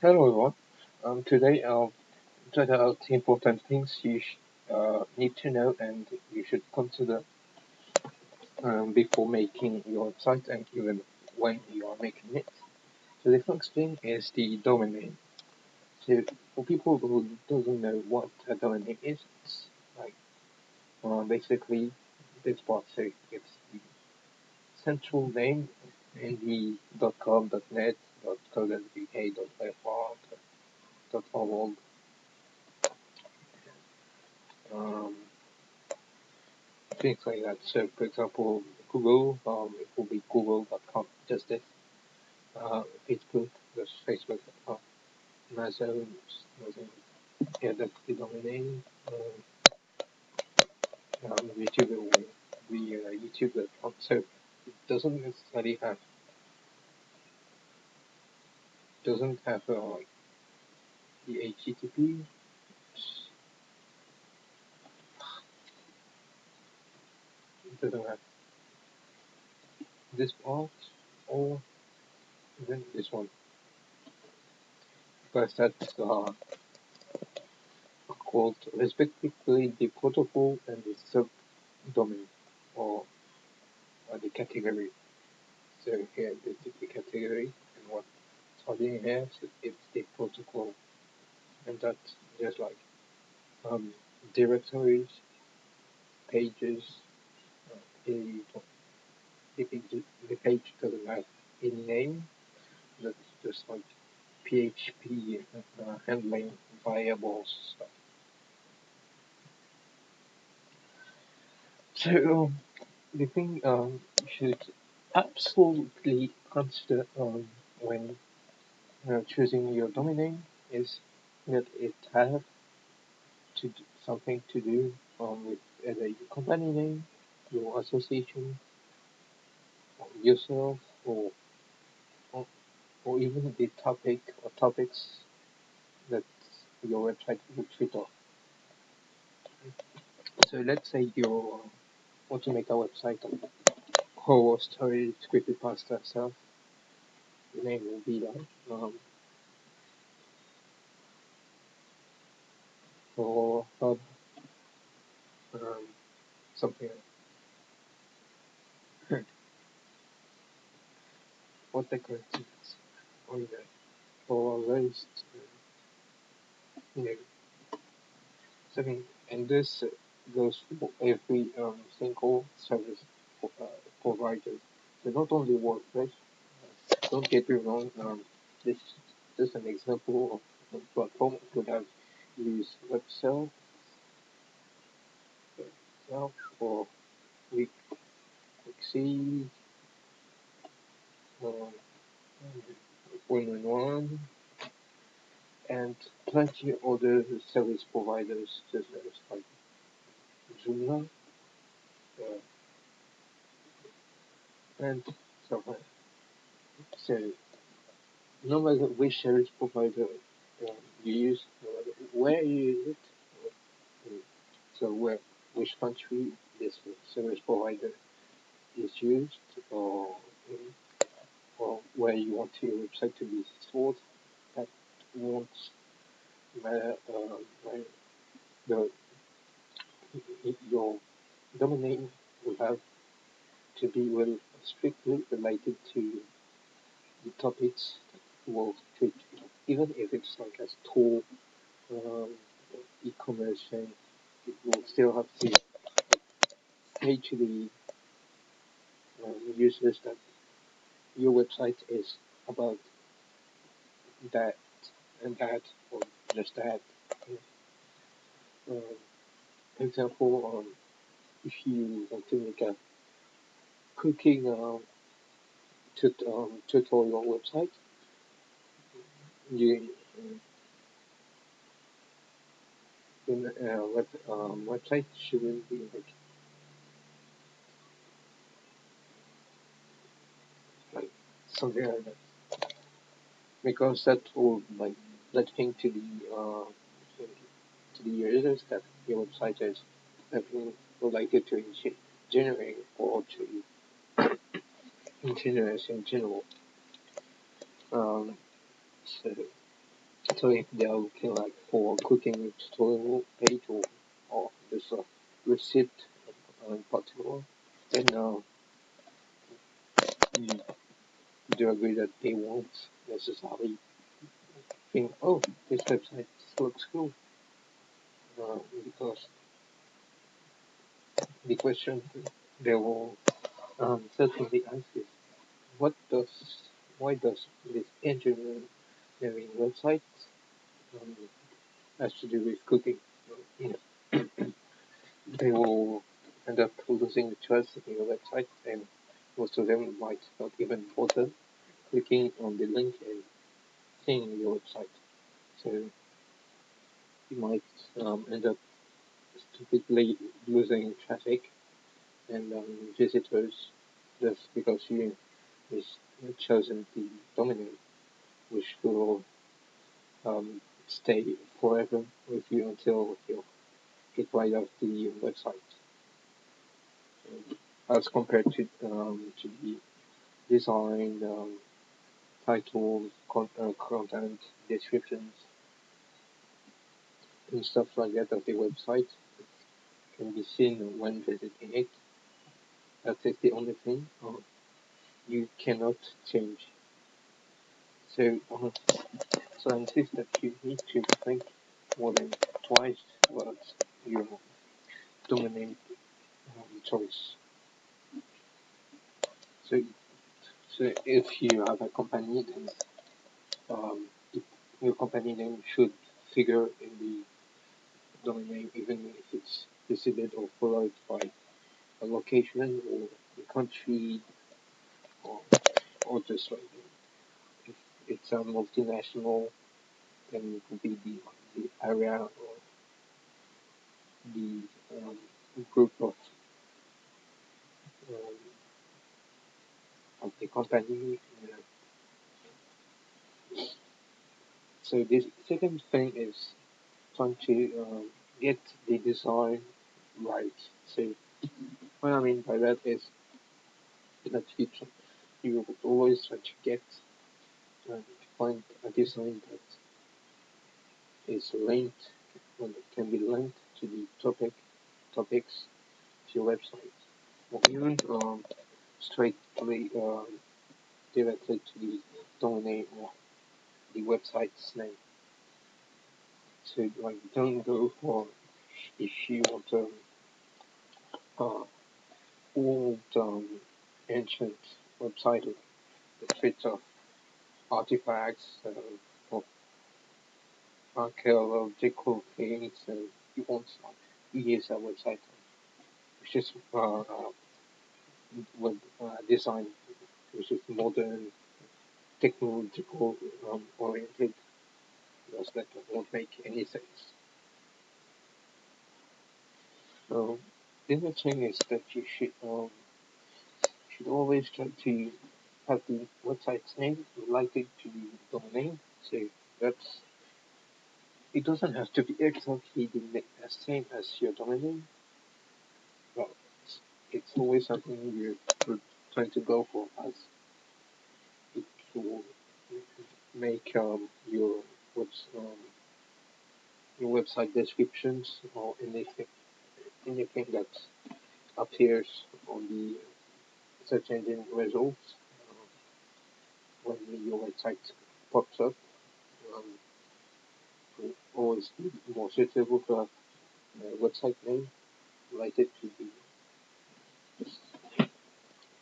Hello everyone. Today I'll talk about important things you need to know and you should consider before making your website and even when you are making it. So the first thing is the domain name. So for people who doesn't know what a domain name is, it's like basically this part. So it's the central name in the .com, .net, .co.uk, .fr, .org. Um, Things like that. So, for example, Google, it will be google.com, just this. Facebook, just facebook.com. Amazon, Amazon, yeah, that's the domain name. YouTube will be youtube.com. So, it doesn't have like the HTTP. It doesn't have this part or even this one. Because that's called respectively the protocol and the subdomain or the category. So here this is the category and what's happening here, so it's the protocol, and that's just like um, directories, pages. The, the page doesn't have any name. That's just like PHP handling variables stuff. So the thing you should absolutely consider when choosing your domain name is that it has something to do with either your company name, your association, or yourself, or, or even the topic or topics that your website will treat of. So let's say you want to make a website on horror stories, creepypasta stuff. The name will be like horror hub, um, something like what decorations on the horror list, you know, something. And this goes for every single service uh, provider. So not only WordPress. Don't get me wrong. This is just an example of a platform could have used Webself or Wixie, um, One-on-One, and plenty other service providers, just like Joomla, uh, and so on. So no matter which service provider you use, no matter where you use it, so which country this service provider is used, or where you want your website to be stored, that won't matter. Right? The, your domain name will have to be well strictly related to the topics that will treat, even if it's like a store, um, e-commerce thing, it will still have to say to the users that your website is about that and that, or just that. Um, example, if you want to make a cooking tutorial website, you in website shouldn't be like something like that, because that will like let think to the users that your website is everything related to engineering or to engineers in general. Um, so So if they are looking like for cooking tutorial page or just a receipt in particular, then you do agree that they won't necessarily think, oh, this website looks cool, because the question they will certainly ask is, what does, why does this engineering website um, has to do with cooking? You know, they will end up losing the trust in your website, and most of them might not even bother clicking on the link and seeing your website. So you might end up stupidly losing traffic and visitors just because you chosen the domain, which will stay forever with you until you get right off the website. As compared to the design, titles, content, descriptions, and stuff like that of the website can be seen when visiting it. That is the only thing you cannot change. So, so I insist that you need to think more than twice about your domain choice. So, so if you have a company, then um, your company name should figure in the domain name, even if it's preceded or followed by a location or a country or just like if it's a multinational, then it could be the area or the group um, of the company. So this second thing is trying to get the design right. So what I mean by that is that you always try to get to find a design that is linked and can be linked to the topics to your website, or even straightly directly to the domain or the website's name. So like don't go for if you want uh, old ancient website with bits of artifacts of archaeological things, and you want some use a website which is web design which is modern, technological oriented, because that won't make any sense. So the other thing is that you should always try to have the website's name related to the domain. So that's it doesn't have to be exactly the same as your domain name, but it's always something you're trying to go for, as it will make your website descriptions or anything that appears on the search engine results when your website pops up. Um, will always be more suitable to have a website name related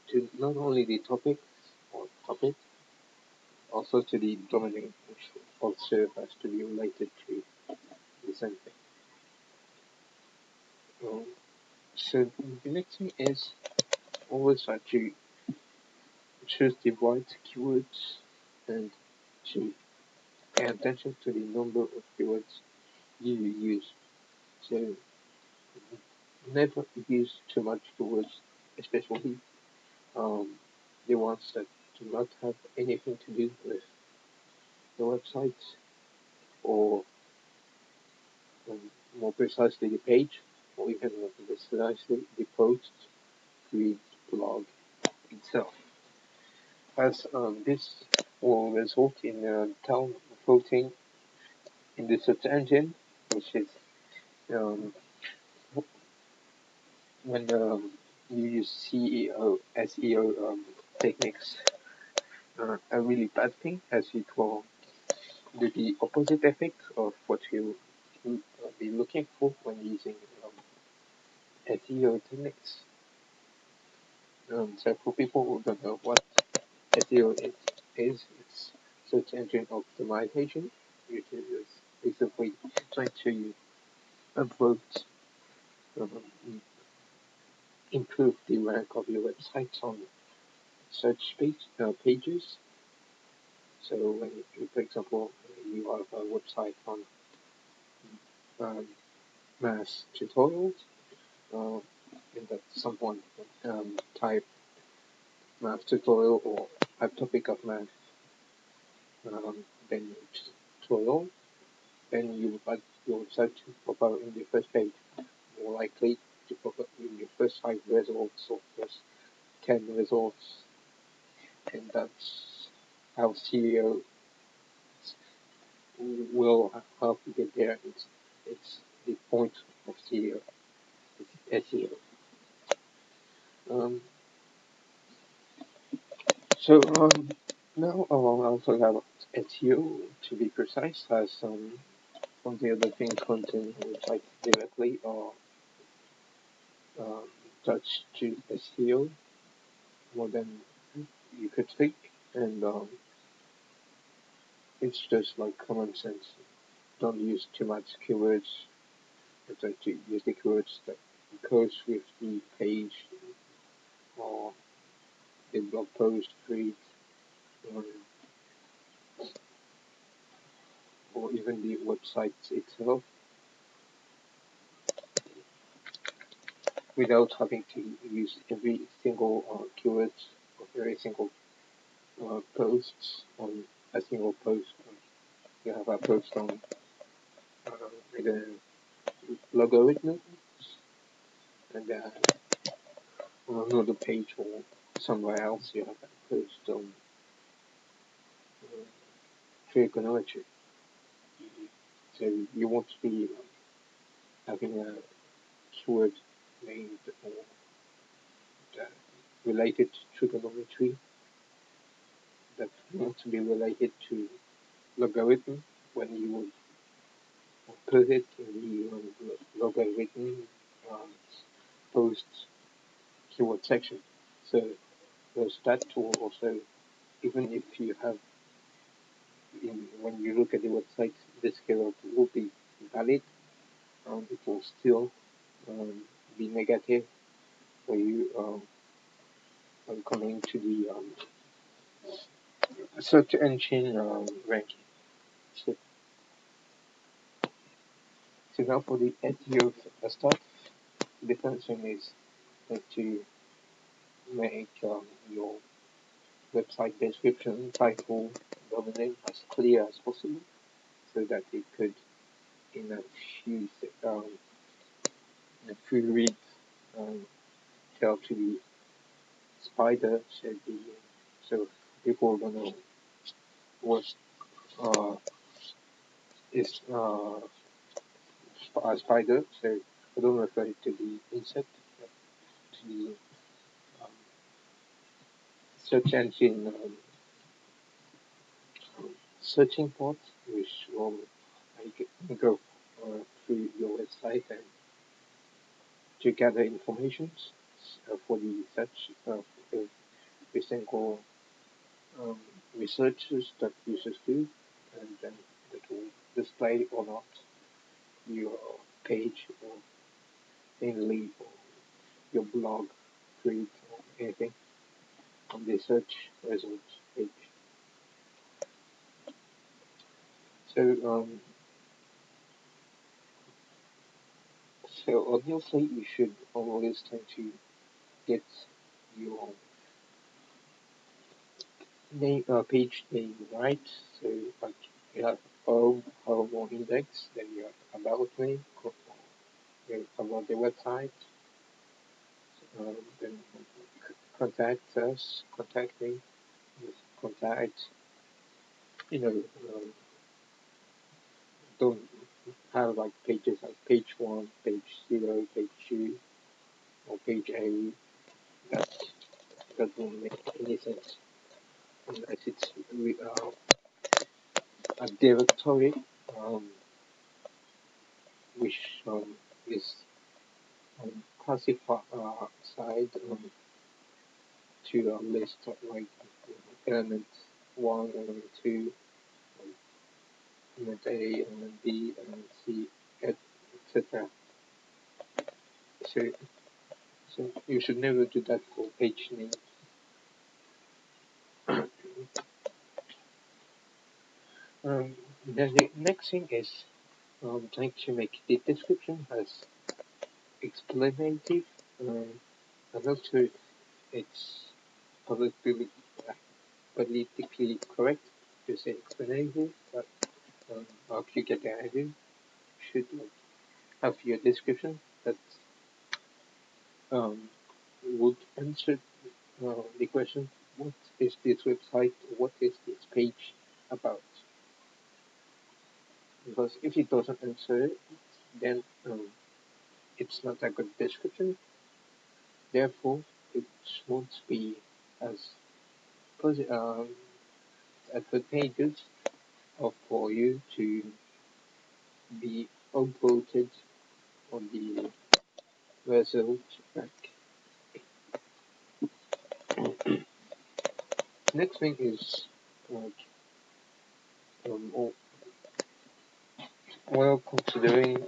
to not only the topic or topic, also to the domain, which also has to be related to the same thing. Um, so the next thing is always try to choose the right keywords and to pay attention to the number of keywords you use. So never use too much keywords, especially um, the ones that do not have anything to do with the website or um, more precisely the page, or even more precisely the post, the blog itself. As this will result in town voting in the search engine, which is um, when you use SEO techniques, a really bad thing, as it will do the opposite effect of what you be looking for when using SEO techniques. So for people who don't know what SEO is, it's search engine optimization, which is basically trying to upvote, um, improve the rank of your website on pages. So when you, for example, you have a website on um, math tutorials, uh, and that someone type math tutorial or a topic of math, then tutorial, then you would like your website to pop up in the first page, more likely to pop up in your first 5 results or first 10 results, and that's how SEO will help you get there. It's the point of SEO. It's SEO. Um, so now I'll also have SEO to be precise, as some of the other things contain website directly or um, touch to SEO more than you could think, and it's just like common sense. Don't use too much keywords. Try to use the keywords that goes with the page or the blog post read, or, or even the website itself, without having to use every single keyword or every single posts on a single post. You have a post on the logarithm, and on another page or somewhere else you have a post on uh, trigonometry. So you want to be having a keyword named or uh, related to trigonometry that want to be related to logarithm when you would put it in the logarithm um, post keyword section. So there's that tool also. Even if you have, when you look at the website, this keyword will be valid, it will still be negative for you when coming to the search engine ranking. So, so now for the SEO stuff, the first thing is to make your website description, title, domain as clear as possible, so that it could, in a um, few reads, um, tell to the spider, so people don't know what uh, is a spider. So I don't refer it to the insect, but to the um, search engine searching part, which will go through your website and to gather information for the search every single um, researches that users do, and then that will display or not your page or mainly or your blog feed or anything on the search results page. So so obviously you should always try to get your name page name right. So like you have home or index, then you have about me, about the website, then contact us, contact me, contact, you know, um, don't have like pages like page 1, page 0, page 2, or page 8. That doesn't make any sense unless it's a directory um, which is classified to a list of like element 1, element 2, element A, element B, element C, etc. So, so you should never do that for page names. Then the next thing is trying to make the description as explanative. I'm not sure if it's politically, politically correct to say explanative, but after you get the idea, you should have your description that um, would answer the question, what is this website, what is this page about? Because if it doesn't answer it, then it's not a good description. Therefore, it won't be as advantageous for you to be upvoted on the result rank. Next thing is like um, well considering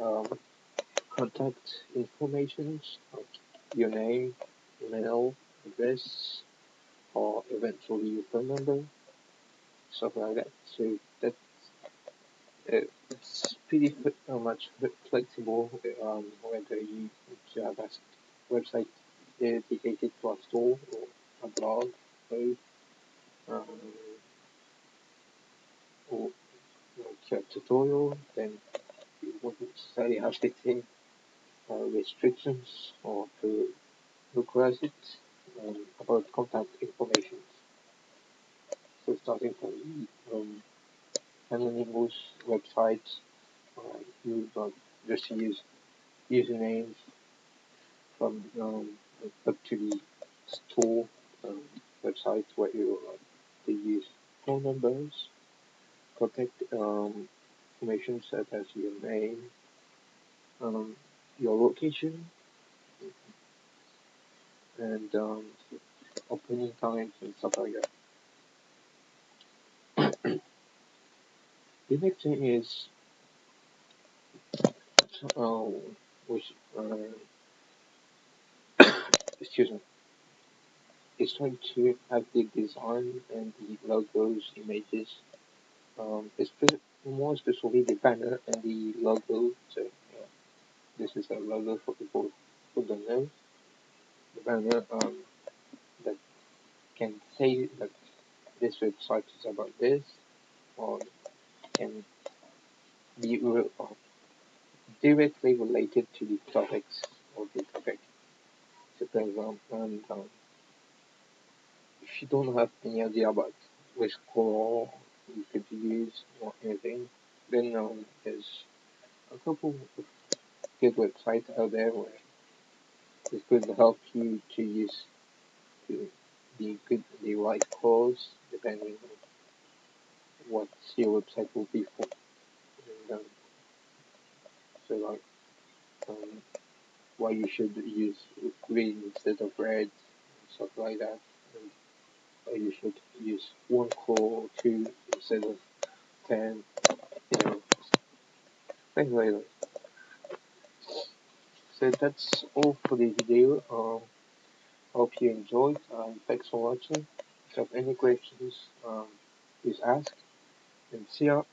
contact information like your name, email address, or eventually your phone number, stuff like that. So that it's pretty much flexible whether you have a website dedicated to a store or a blog post um, or like a tutorial, then you wouldn't necessarily have the same restrictions or to requirements about contact information. So starting from anonymous websites, you just use usernames from up to the store website where you they use phone numbers, contact information such as your name, your location, and opening times and stuff like that. The next thing is uh, which excuse me, is trying to have the design and the logos, images. More especially the banner and the logo. So yeah, this is a logo for people who don't know. The banner that can say that this website is about this, or can be directly related to the topics of the topic. So for example, if you don't have any idea about which color you could use or anything, then there's a couple of good websites out there where it could help you to use the right colors depending on what your website will be for. And, so like um, why you should use green instead of red, and stuff like that. And why you should use one color or two instead of 10, things like that. So that's all for the video. Hope you enjoyed. Thanks for watching. If you have any questions, please ask. And see ya.